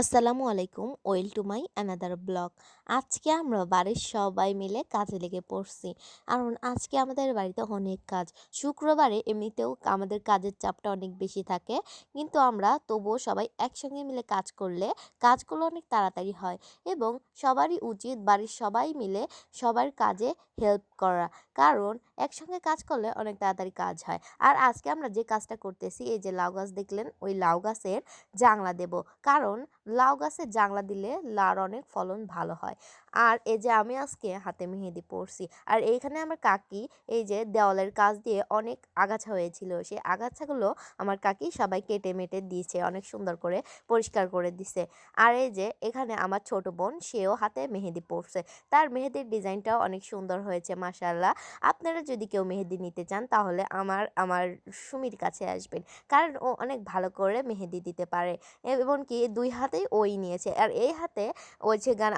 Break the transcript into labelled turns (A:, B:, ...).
A: আসসালামু আলাইকুম, well to my another blog. আজকে আমরা বাড়ির সবাই মিলে কাজে লেগে পড়ছি। কারণ আজকে আমাদের বাড়িতে অনেক কাজ। শুক্রবারে এমনিতেও আমাদের কাজের চাপটা অনেক বেশি থাকে, কিন্তু আমরা তবুও সবাই একসঙ্গে মিলে কাজ করলে কাজগুলো অনেক তাড়াতাড়ি হয় এবং সবারই উচিত বাড়ির সবাই মিলে সবার কাজে হেল্প করা। কারণ একসঙ্গে কাজ করলে অনেক তাড়াতাড়ি কাজ হয়। আর আজকে আমরা যে কাজটা করতেছি, এই যে লাউ গাছ দেখলেন, ওই লাউ গাছের জাংলা দেব। কারণ লাউ গাছে জাংলা দিলে লাউর অনেক ফলন ভালো হয়। আর এই যে আমি আজকে হাতে মেহেদি পরছি, আর এইখানে আমার কাকি এই যে দেওয়ালের কাজ দিয়ে অনেক আগাছা হয়েছিল, সেই আগাছাগুলো আমার কাকি সবাই কেটে মেটে দিয়েছে, অনেক সুন্দর করে পরিষ্কার করে দিছে। আর এই যে এখানে আমার ছোট বোন, সেও হাতে মেহেদি পরছে, তার মেহেদির ডিজাইনটাও অনেক সুন্দর হয়েছে মাশাআল্লাহ। আপনারা যদি কেউ মেহেদি নিতে চান তাহলে আমার সুমির কাছে আসবেন, কারণ ও অনেক ভালো করে মেহেদি দিতে পারে। এমনকি ২ হাতেই ওই নিয়েছে। আর এই হাতে ওই যে আমার